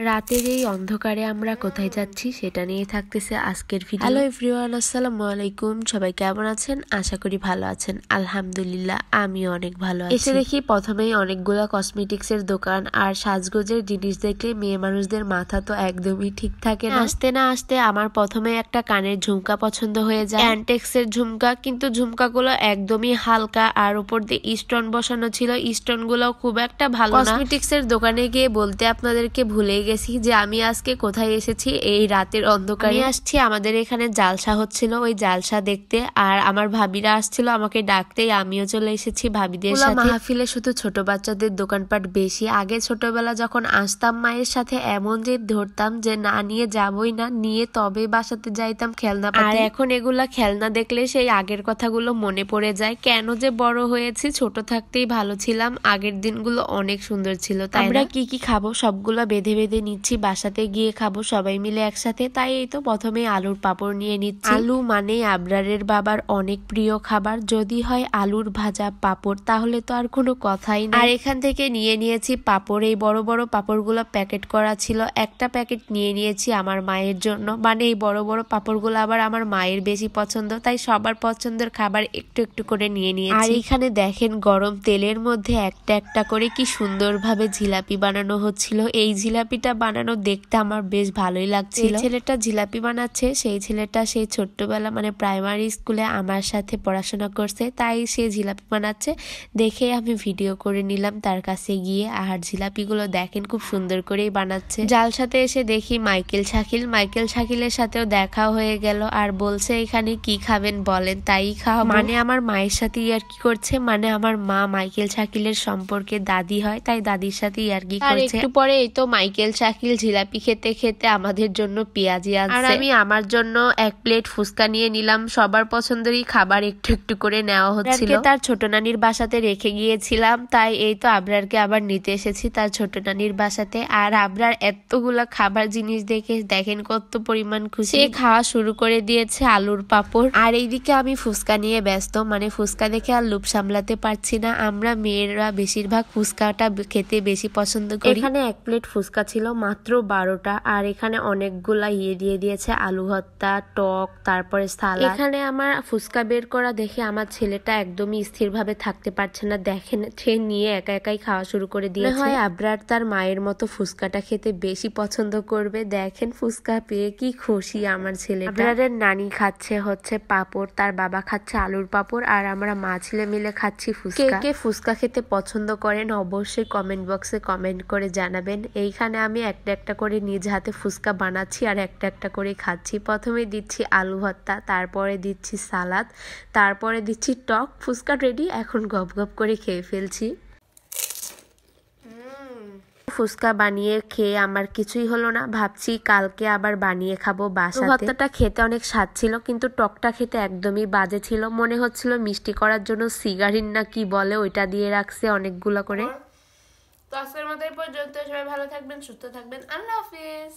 রাতের এই অন্ধকারে আমরা কোথায় যাচ্ছি সেটা নিয়ে থাকতেছে আজকের ভিডিও। হ্যালো এভরিওয়ান, আসসালামু আলাইকুম। সবাই কেমন আছেন? আশা করি ভালো আছেন। আলহামদুলিল্লাহ আমিও অনেক ভালো আছি। এসে দেখি প্রথমেই অনেকগুলো কসমেটিক্স এর দোকান আর সাজগোজের জিনিস দেখলে মেয়ে মানুষদের মাথা তো একদমই ঠিক থাকে না। আসতে না আসতে আমার প্রথমে একটা কানের ঝুমকা পছন্দ হয়ে যায়, অ্যান্টেক্স এর ঝুমকা, কিন্তু ঝুমকাগুলো একদমই হালকা আর উপর দিয়ে স্টোন বসানো ছিল। স্টোন গুলো খুব একটা ভালো না। কসমেটিক্স এর দোকানে গিয়ে বলতে আপনাদেরকে ভুলে গেছি যে আমি আজকে কোথায় এসেছি। এই রাতের অন্ধকারে আসছি, আমাদের এখানে জালসা হচ্ছিল, ওই জালসা দেখতে। আর আমার ভাবিরা আসছিল আমাকে ডাকতেই আমিও চলে এসেছি ভাবিদের সাথে। মাহফিলে শুধু ছোট বাচ্চাদের দোকানপাট বেশি। আগে ছোটবেলা যখন আসতাম মায়ের সাথে এমন যে ধরতাম যে না নিয়ে যাবই না, নিয়ে তবে বাসাতে যাইতাম খেলনা। আর এখন এগুলা খেলনা দেখলে সেই আগের কথাগুলো মনে পড়ে যায়। কেন যে বড় হয়েছি, ছোট থাকতেই ভালো ছিলাম। আগের দিনগুলো অনেক সুন্দর ছিল। তাই আমরা কি কি খাবো সবগুলা বেঁধে বেঁধে নিচ্ছি, বাসাতে গিয়ে খাবো সবাই মিলে একসাথে। তাই এই তো প্রথমে আলুর পাঁপড় নিয়ে নিচ্ছি। আলু মানে আবরারের বাবার অনেক প্রিয় খাবার। যদি হয় আলুর ভাজা পাঁপড় তাহলে তো আর কোনো কথাই না। আর এখান থেকে নিয়ে নিয়েছি পাঁপড়। এই বড় বড় পাঁপড়গুলো প্যাকেট করা ছিল, একটা প্যাকেট নিয়ে নিয়েছি আমার মায়ের জন্য। মানে এই বড় বড় পাঁপড়গুলো আবার আমার মায়ের বেশি পছন্দ, তাই সবার পছন্দের খাবার একটু একটু করে নিয়ে নিয়েছি। আর এখানে দেখেন গরম তেলের মধ্যে একটা একটা করে কি সুন্দরভাবে জিলাপি বানানো হচ্ছিল। এই জিলাপিটা বানানো দেখতে আমার বেশ ভালোই লাগছিল। ছেলেটা জিলাপি বানাচ্ছে, সেই ছেলেটা সেই ছোট্টবেলা মানে প্রাইমারি স্কুলে আমার সাথে পড়াশোনা করছে, তাই সে জিলাপি বানাচ্ছে দেখে আমি ভিডিও করে নিলাম তার কাছে গিয়ে। আর জিলাপিগুলো দেখেন খুব সুন্দর করেই বানাচ্ছে। জালসাতে এসে দেখি মাইকেল শাকিলের সাথেও দেখা হয়ে গেল। আর বলছে এখানে কি খাবেন বলেন, তাই খাওয়া। মানে আমার মায়ের সাথে ইয়ার্কি করছে, মানে আমার মা মাইকেল শাকিলের সম্পর্কে দাদি হয়, তাই দাদির সাথে ইয়ার্কি করছে। একটু পরে এই তো মাইকেল শাকিল জিলাপি খেতে খেতে আমাদের জন্য পেঁয়াজি আনছে। আর আমি আমার জন্য এক প্লেট ফুচকা নিয়ে নিলাম। সবার পছন্দেরই খাবার একটু একটু করে নেওয়া হচ্ছিল। তার ছোট নানির বাসাতে রেখে গিয়েছিলাম, তাই এই তো আবরারকে আবার নিতে এসেছি তার ছোট নানির বাসাতে। আর আবরার এতগুলা খাবার জিনিস দেখে দেখেন কত পরিমাণ খুশি। খাওয়া শুরু করে দিয়েছে আলুর পাঁপড়। আর এইদিকে আমি ফুচকা নিয়ে ব্যস্ত, মানে ফুচকা দেখে আর লোভ সামলাতে পারছি না। আমরা মেয়েরা বেশিরভাগ ফুচকাটা খেতে বেশি পছন্দ করি। এখানে এক প্লেট ফুচকা ছিল মাত্র 12টা। আর এখানে অনেকগুলা দিয়ে দিয়েছে, আলু ভর্তা, টক, তারপরে সালাদ। এখানে আমার ফুচকা বের করা দেখে আমার ছেলেটা একদমই স্থিরভাবে থাকতে পারছে না। দেখেন সে নিয়ে একা একাই খাওয়া শুরু করে দিয়েছে। হয় আবরার তার মায়ের মতো ফুচকাটা খেতে বেশি পছন্দ করবে। দেখেন ফুচকা পেয়ে কি খুশি আমার ছেলে। আবরারের নানি খাচ্ছে হচ্ছে পাঁপড়, তার বাবা খাচ্ছে আলুর পাঁপড়, আর আমরা মা ছেলে মিলে খাচ্ছি ফুচকা। কে ফুচকা খেতে পছন্দ করেন অবশ্যই কমেন্ট বক্সে কমেন্ট করে জানাবেন। এইখানে আমি একটা একটা করে নিজ হাতে ফুচকা বানাচ্ছি আর একটা একটা করে খাচ্ছি। প্রথমে দিচ্ছি আলু ভর্তা, তারপরে দিচ্ছি সালাদ, তারপরে দিচ্ছি টক। ফুচকা রেডি, এখন গপ গপ করে খেয়ে ফেলছি। ফুচকা বানিয়ে খেয়ে আমার কিছুই হলো না, ভাবছি কালকে আবার বানিয়ে খাবো বাসাতে। ভর্তাটা খেতে অনেক স্বাদ ছিল, কিন্তু টকটা খেতে একদমই বাজে ছিল। মনে হচ্ছিল মিষ্টি করার জন্য সিগারিন না কি বলে ওইটা দিয়ে রাখছে অনেকগুলা করে। তো আজকের মতো এই পর্যন্ত। সবাই ভালো থাকবেন, সুস্থ থাকবেন। আল্লাহ হাফিজ।